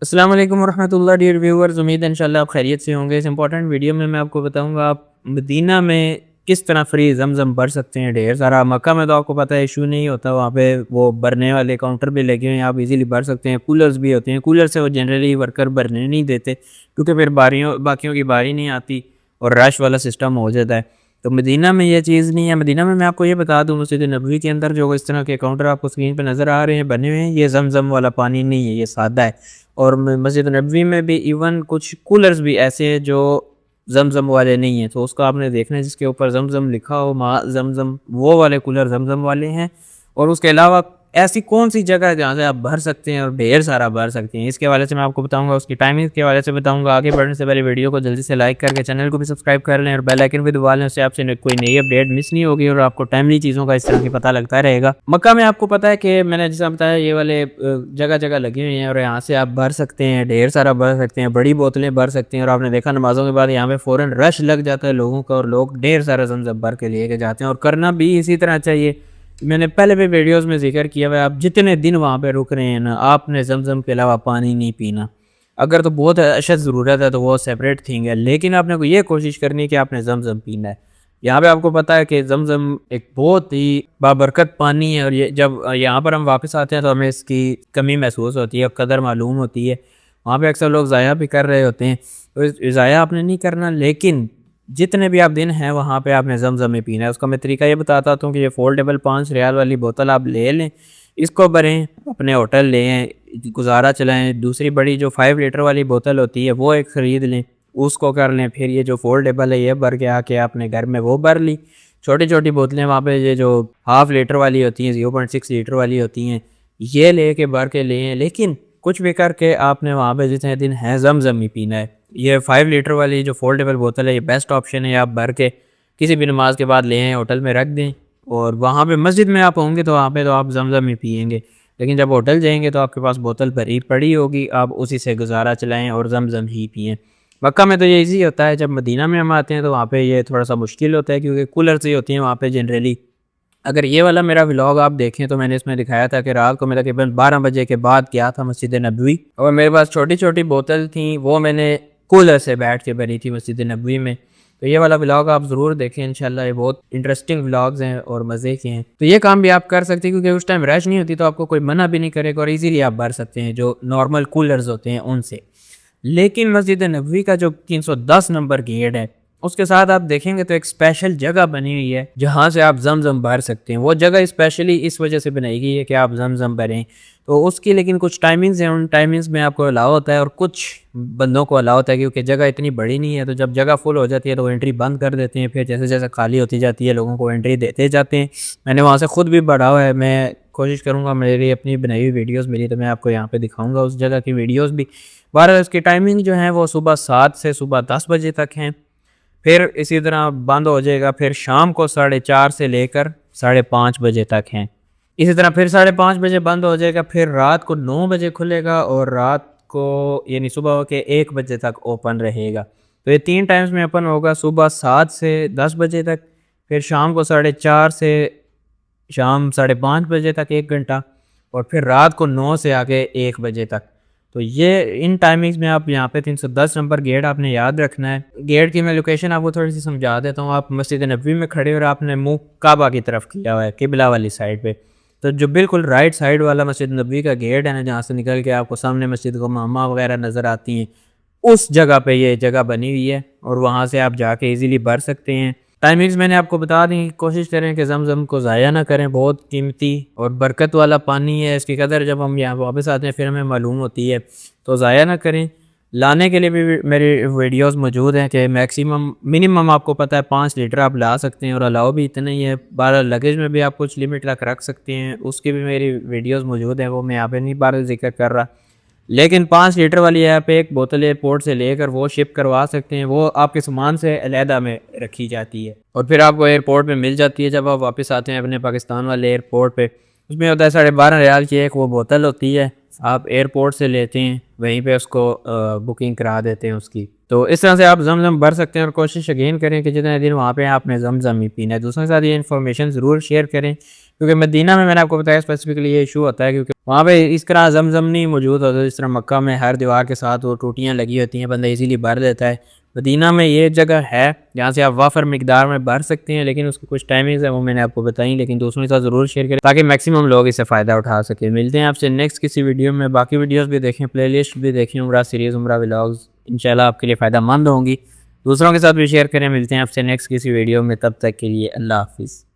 अस्सलाम वालेकुम वरहमतुल्लाह dear viewers, उम्मीद है इंशाल्लाह आप खैरियत से होंगे। इस इंपॉर्टेंट वीडियो में मैं आपको बताऊंगा आप मदीना में किस तरह फ्री जमजम भर सकते हैं। ढेर सारा मक्का में तो आपको पता है इशू नहीं होता, वहाँ पे वो भरने वाले काउंटर भी लगे हुए हैं, आप इजीली भर सकते हैं। कूलर्स भी होते हैं, कूलर से वो जनरली वर्कर भरने नहीं देते क्योंकि फिर बाकियों की बारी नहीं आती और रश वाला सिस्टम हो जाता है। तो मदीना में ये चीज़ नहीं है। मदीना में मैं आपको ये बता दूँ, मस्जिद नबवी के अंदर जो इस तरह के काउंटर आपको स्क्रीन पर नज़र आ रहे हैं बने हुए हैं, ये जमजम वाला पानी नहीं है, ये सादा है। और मस्जिद नबवी में भी इवन कुछ कूलर्स भी ऐसे हैं जो जमजम वाले नहीं हैं, तो उसको आपने देखना है जिसके ऊपर जमजम लिखा हो, माँ जमजम, वो वाले कूलर जमजम वाले हैं। और उसके अलावा ऐसी कौन सी जगह है जहाँ से आप भर सकते हैं और ढेर सारा भर सकते हैं, इसके हवाले से मैं आपको बताऊंगा, उसकी टाइमिंग के हवाले से बताऊंगा। आगे बढ़ने से पहले वीडियो को जल्दी से लाइक करके चैनल को भी सब्सक्राइब कर लें और बेल आइकन भी दबा लें, उससे आपसे कोई नई अपडेट मिस नहीं होगी और आपको टाइमली चीज़ों का इस तरह की पता लगता रहेगा। मक्का में आपको पता है कि मैंने जैसा बताया ये वाले जगह जगह लगे हुए हैं और यहाँ से आप भर सकते हैं, ढेर सारा भर सकते हैं, बड़ी बोतलें भर सकते हैं। और आपने देखा नमाजों के बाद यहाँ पे फ़ौरन रश लग जाता है लोगों का और लोग ढेर सारा ज़मज़म भर के लेके जाते हैं और करना भी इसी तरह चाहिए। मैंने पहले भी वीडियोस में जिक्र किया हुआ है, आप जितने दिन वहाँ पे रुक रहे हैं ना, आपने जमजम के अलावा पानी नहीं पीना। अगर तो बहुत अशद ज़रूरत है तो वो सेपरेट थिंग है, लेकिन आपने को ये कोशिश करनी है कि आपने जमजम पीना है। यहाँ पे आपको पता है कि जमजम एक बहुत ही बाबरकत पानी है और ये जब यहाँ पर हम वापस आते हैं तो हमें इसकी कमी महसूस होती है, कदर मालूम होती है। वहाँ पे अक्सर लोग ज़ाया भी कर रहे होते हैं, तो ज़ाया आपने नहीं करना, लेकिन जितने भी आप दिन हैं वहाँ पे आपने जमजम में पीना है। उसका मैं तरीका ये बताता हूँ कि ये फोल्डेबल 5 रियाल वाली बोतल आप ले लें, इसको भरें, अपने होटल लें, गुजारा चलाएं। दूसरी बड़ी जो 5 लीटर वाली बोतल होती है वो एक ख़रीद लें, उसको कर लें। फिर ये जो फोल्डेबल है ये भर के आके आपने घर में वो भर ली। छोटी छोटी बोतलें वहाँ पे ये जो हाफ़ लीटर वाली होती हैं, 0.6 लीटर वाली होती हैं, ये ले के भर के लें। लेकिन कुछ भी करके आपने वहाँ पे जितने दिन हैं जमजम ही पीना है। ये 5 लीटर वाली जो फोल्डेबल बोतल है ये बेस्ट ऑप्शन है। आप भर के किसी भी नमाज के बाद ले आएँ, होटल में रख दें और वहाँ पे मस्जिद में आप होंगे तो वहाँ पे तो आप जमजम ही पिएंगे, लेकिन जब होटल जाएंगे तो आपके पास बोतल भरी पड़ी होगी, आप उसी से गुजारा चलाएँ और जमजम ही पिएँ। मक्का में तो ये ईजी होता है, जब मदीना में हम आते हैं तो वहाँ पे ये थोड़ा सा मुश्किल होता है क्योंकि कूलर से होती हैं वहाँ पे जनरली। अगर ये वाला मेरा व्लॉग आप देखें तो मैंने इसमें दिखाया था कि रात को मैं तकरीबन 12 बजे के बाद गया था मस्जिद नबवी और मेरे पास छोटी छोटी बोतल थी, वो मैंने कूलर से बैठ के भरी थी मस्जिद नबवी में। तो ये वाला व्लॉग आप ज़रूर देखें, इंशाल्लाह ये बहुत इंटरेस्टिंग व्लॉग्स हैं और मज़े के हैं। तो ये काम भी आप कर सकते हैं क्योंकि उस टाइम रश नहीं होती तो आपको कोई मना भी नहीं करेगा और इजीली आप भर सकते हैं जो नॉर्मल कूलर्स होते हैं उनसे। लेकिन मस्जिद नबवी का जो 310 नंबर गेट है उसके साथ आप देखेंगे तो एक स्पेशल जगह बनी हुई है जहाँ से आप जमजम भर सकते हैं। वो जगह स्पेशली इस वजह से बनाई गई है कि आप जमजम भरें, तो उसकी लेकिन कुछ टाइमिंग्स हैं, उन टाइमिंग्स में आपको अलाउ होता है और कुछ बंदों को अलाउ होता है क्योंकि जगह इतनी बड़ी नहीं है। तो जब जगह फुल हो जाती है तो वो एंट्री बंद कर देते हैं, फिर जैसे जैसे खाली होती जाती है लोगों को एंट्री देते जाते हैं। मैंने वहाँ से ख़ुद भी बढ़ा हुआ है, मैं कोशिश करूँगा मेरी अपनी बनाई हुई वीडियोज़ मिली तो मैं आपको यहाँ पर दिखाऊँगा उस जगह की वीडियोज़ भी। बहरहाल उसकी टाइमिंग जो है वो सुबह 7 से सुबह 10 बजे तक हैं, फिर इसी तरह बंद हो जाएगा, फिर शाम को 4:30 से लेकर 5:30 बजे तक हैं। इसी तरह फिर 5:30 बजे बंद हो जाएगा, फिर रात को 9 बजे खुलेगा और रात को यानी सुबह के 1 बजे तक ओपन रहेगा। तो ये 3 टाइम्स में ओपन होगा, सुबह 7 से 10 बजे तक, फिर शाम को 4:30 से शाम 5:30 बजे तक 1 घंटा, और फिर रात को 9 से आके 1 बजे तक। तो ये इन टाइमिंग्स में आप यहाँ पे 310 नंबर गेट आपने याद रखना है। गेट की मैं लोकेशन आपको थोड़ी सी समझा देता हूँ। आप मस्जिद नबवी में खड़े और आपने मुंह काबा की तरफ किया हुआ है, किबला वाली साइड पे, तो जो बिल्कुल राइट साइड वाला मस्जिद नबवी का गेट है ना, जहाँ से निकल के आपको सामने मस्जिद को मामा वगैरह नज़र आती हैं, उस जगह पे ये जगह बनी हुई है और वहाँ से आप जाके इजीली भर सकते हैं। टाइमिंग्स मैंने आपको बता दी, कोशिश करें कि जमजम को ज़ाया ना करें, बहुत कीमती और बरकत वाला पानी है, इसकी कदर जब हम यहाँ वापस आते हैं फिर हमें मालूम होती है, तो ज़ाया ना करें। लाने के लिए भी मेरी वीडियोस मौजूद हैं कि मैक्सिमम मिनिमम आपको पता है 5 लीटर आप ला सकते हैं और अलाउ भी इतना ही है। 12 लगेज में भी आप कुछ लिमिट तक रख सकते हैं, उसकी भी मेरी वीडियोस मौजूद हैं, वो मैं यहाँ पे नहीं बार जिक्र कर रहा। लेकिन 5 लीटर वाली ऐप एक बोतल एयरपोर्ट से लेकर वो शिप करवा सकते हैं, वो आपके सामान से अलहदा में रखी जाती है और फिर आपको एयरपोर्ट पे मिल जाती है जब आप वापस आते हैं अपने पाकिस्तान वाले एयरपोर्ट पे। उसमें होता है 12.5 रियाल की एक वो बोतल होती है, आप एयरपोर्ट से लेते हैं, वहीं पे उसको बुकिंग करा देते हैं उसकी। तो इस तरह से आप जमजम भर सकते हैं और कोशिश अगेन करें कि जितने दिन वहाँ पे आपने जमजम ही पीना है। दूसरों के साथ ये इन्फॉर्मेशन ज़रूर शेयर करें। क्योंकि मदीना में मैंने आपको बताया स्पेसिफिकली ये इशू होता है क्योंकि वहाँ पे इस तरह जमजम नहीं मौजूद होता जिस तरह मक्का में हर दीवार के साथ वो टूटियाँ लगी होती हैं, बंदा इजीली भर लेता है। मदीना में ये जगह है जहाँ से आप वाफर मिकदार में भर सकते हैं, लेकिन उसकी कुछ टाइमिंग्स है वो मैंने आपको बताई, लेकिन दूसरों के साथ ज़रूर शेयर करें ताकि मैक्सिमम लोग इससे फ़ायदा उठा सकें। मिलते हैं आपसे नेक्स्ट किसी वीडियो में। बाकी वीडियोज़ भी देखें, प्ले लिस्ट भी देखें, उम्रा सीरीज़, उम्रा व्लॉग्स इंशाल्लाह आपके लिए फ़ायदा मंद होंगी। दूसरों के साथ भी शेयर करें। मिलते हैं आपसे नेक्स्ट किसी वीडियो में, तब तक के लिए अल्लाह हाफिज़।